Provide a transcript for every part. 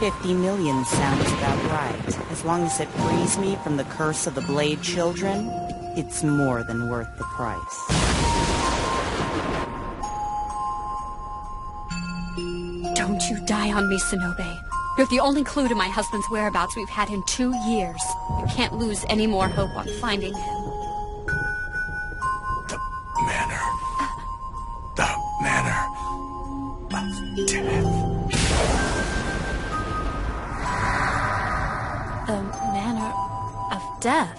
50 million sounds about right. As long as it frees me from the curse of the Blade Children, it's more than worth the price. Don't you die on me, Sonobe. You're the only clue to my husband's whereabouts we've had in 2 years. You can't lose any more hope on finding him. The manor of death. The manor of death?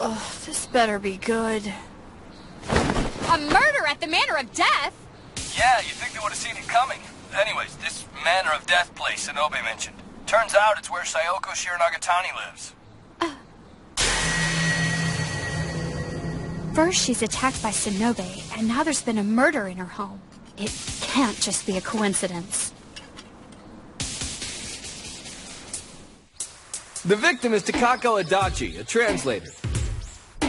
Oh, this better be good. A murder at the Manor of Death? Yeah, you'd think they would have seen it coming. Anyways, this Manor of Death place Sonobe mentioned. Turns out it's where Sayoko Shiranagatani lives. First she's attacked by Sonobe, and now there's been a murder in her home. It can't just be a coincidence. The victim is Takako Adachi, a translator.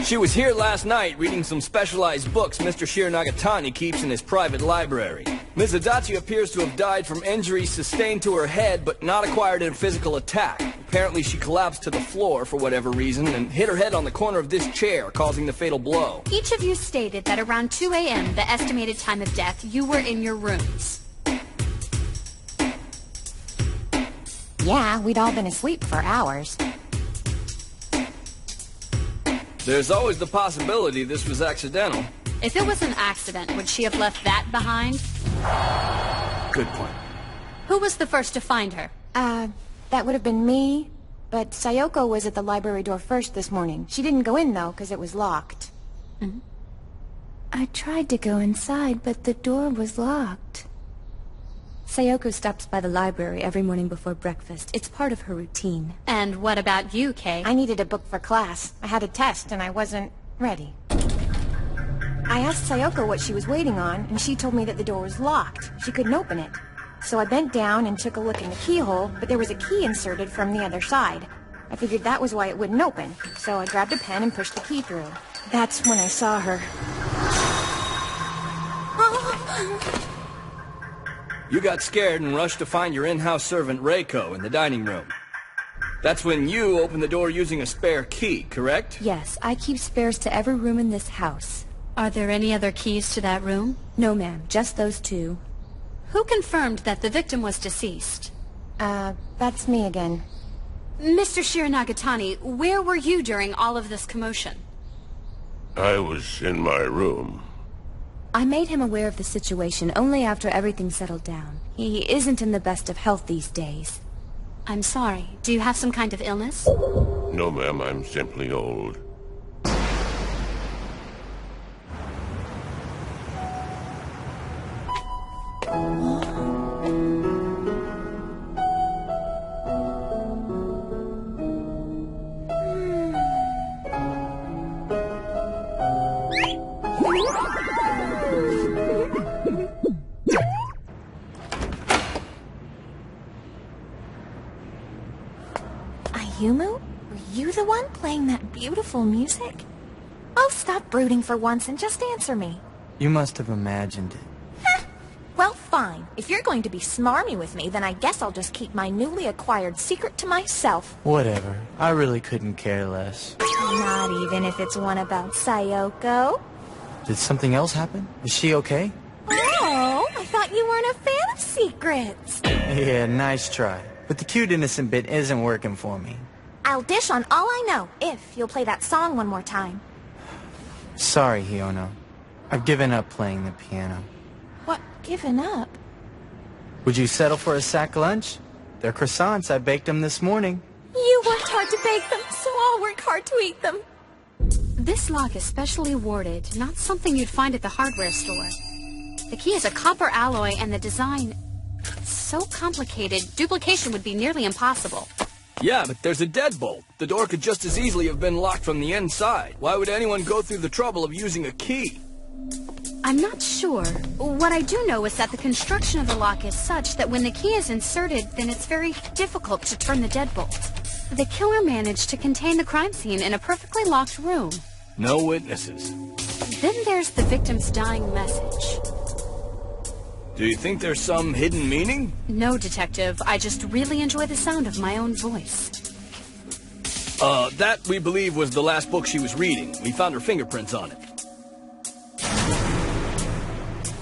She was here last night reading some specialized books Mr. Shiranagatani keeps in his private library. Ms. Adachi appears to have died from injuries sustained to her head, but not acquired in a physical attack. Apparently she collapsed to the floor for whatever reason and hit her head on the corner of this chair, causing the fatal blow. Each of you stated that around 2 a.m., the estimated time of death, you were in your rooms. Yeah, we'd all been asleep for hours. There's always the possibility this was accidental. If it was an accident, would she have left that behind? Good point. Who was the first to find her? That would have been me, but Sayoko was at the library door first this morning. She didn't go in, though, because it was locked. Mm-hmm. I tried to go inside, but the door was locked. Sayoko stops by the library every morning before breakfast. It's part of her routine. And what about you, Kay? I needed a book for class. I had a test, and I wasn't ready. I asked Sayoko what she was waiting on, and she told me that the door was locked. She couldn't open it. So I bent down and took a look in the keyhole, but there was a key inserted from the other side. I figured that was why it wouldn't open, so I grabbed a pen and pushed the key through. That's when I saw her. You got scared and rushed to find your in-house servant Reiko in the dining room. That's when you opened the door using a spare key, correct? Yes, I keep spares to every room in this house. Are there any other keys to that room? No, ma'am, just those two. Who confirmed that the victim was deceased? That's me again. Mr. Shiranagatani, where were you during all of this commotion? I was in my room. I made him aware of the situation only after everything settled down. He isn't in the best of health these days. I'm sorry. Do you have some kind of illness? No, ma'am, I'm simply old. Ayumu? Were you the one playing that beautiful music? Oh, stop brooding for once and just answer me. You must have imagined it. Well, fine. If you're going to be smarmy with me, then I guess I'll just keep my newly acquired secret to myself. Whatever. I really couldn't care less. Not even if it's one about Sayoko. Did something else happen? Is she okay? Oh, I thought you weren't a fan of secrets. Yeah, nice try. But the cute innocent bit isn't working for me. I'll dish on all I know, if you'll play that song one more time. Sorry, Hiono. I've given up playing the piano. What, given up? Would you settle for a sack lunch? They're croissants. I baked them this morning. You worked hard to bake them, so I'll work hard to eat them. This lock is specially warded, not something you'd find at the hardware store. The key is a copper alloy and the design... so complicated, duplication would be nearly impossible. Yeah, but there's a deadbolt. The door could just as easily have been locked from the inside. Why would anyone go through the trouble of using a key? I'm not sure. What I do know is that the construction of the lock is such that when the key is inserted, then it's very difficult to turn the deadbolt. The killer managed to contain the crime scene in a perfectly locked room. No witnesses. Then there's the victim's dying message. Do you think there's some hidden meaning? No, Detective. I just really enjoy the sound of my own voice. That, we believe, was the last book she was reading. We found her fingerprints on it.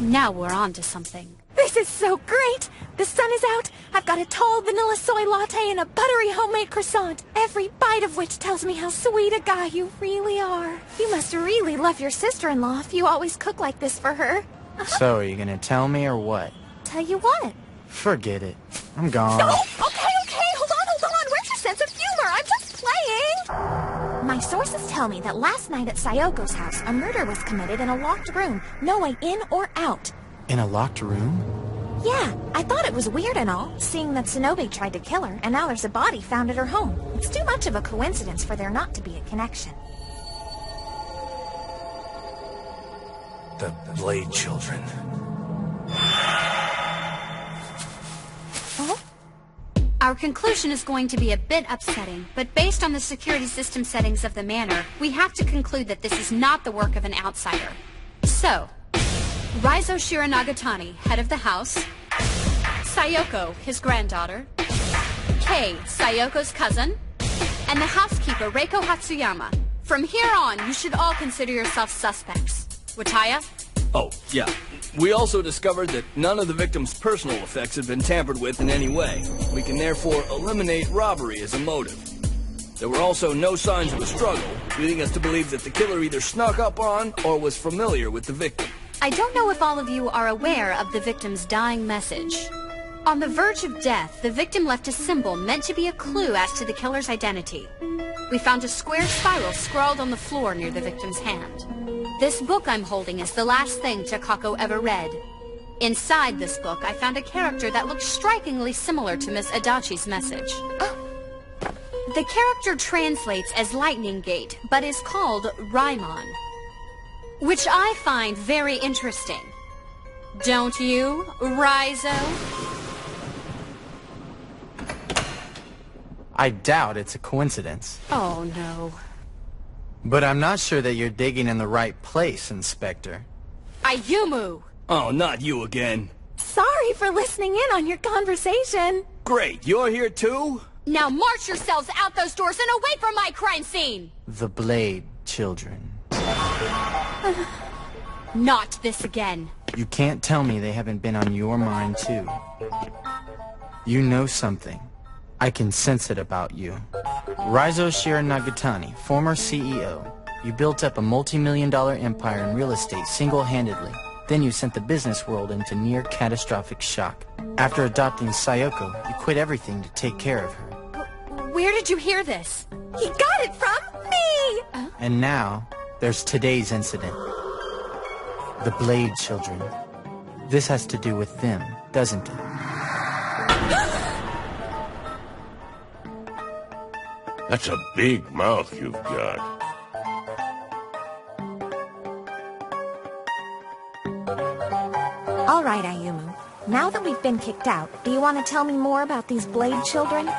Now we're on to something. This is so great! The sun is out. I've got a tall vanilla soy latte and a buttery homemade croissant. Every bite of which tells me how sweet a guy you really are. You must really love your sister-in-law if you always cook like this for her. So, are you gonna tell me or what? Tell you what? Forget it. I'm gone. No! Okay, hold on. Where's your sense of humor? I'm just playing! My sources tell me that last night at Sayoko's house, a murder was committed in a locked room. No way in or out. In a locked room? Yeah, I thought it was weird and all, seeing that Sonobe tried to kill her, and now there's a body found at her home. It's too much of a coincidence for there not to be a connection. The Blade Children. Oh? Our conclusion is going to be a bit upsetting, but based on the security system settings of the manor, we have to conclude that this is not the work of an outsider. So, Raizo Shiranagatani, head of the house, Sayoko, his granddaughter, Kei, Sayoko's cousin, and the housekeeper, Reiko Hatsuyama. From here on, you should all consider yourselves suspects. Wataya? Oh, yeah. We also discovered that none of the victim's personal effects had been tampered with in any way. We can therefore eliminate robbery as a motive. There were also no signs of a struggle, leading us to believe that the killer either snuck up on or was familiar with the victim. I don't know if all of you are aware of the victim's dying message. On the verge of death, the victim left a symbol meant to be a clue as to the killer's identity. We found a square spiral scrawled on the floor near the victim's hand. This book I'm holding is the last thing Takako ever read. Inside this book, I found a character that looks strikingly similar to Miss Adachi's message. The character translates as Lightning Gate, but is called Raimon, which I find very interesting. Don't you, Raizo? I doubt it's a coincidence. Oh, no. But I'm not sure that you're digging in the right place, Inspector. Ayumu! Oh, not you again. Sorry for listening in on your conversation. Great, you're here too? Now march yourselves out those doors and away from my crime scene! The Blade Children. Not this again. You can't tell me they haven't been on your mind, too. You know something. I can sense it about you. Raizo Shiranagatani, former CEO. You built up a multi-million-dollar empire in real estate single-handedly. Then you sent the business world into near-catastrophic shock. After adopting Sayoko, you quit everything to take care of her. Where did you hear this? He got it from me! And now, there's today's incident. The Blade Children. This has to do with them, doesn't it? That's a big mouth you've got. All right, Ayumu. Now that we've been kicked out, do you want to tell me more about these Blade Children?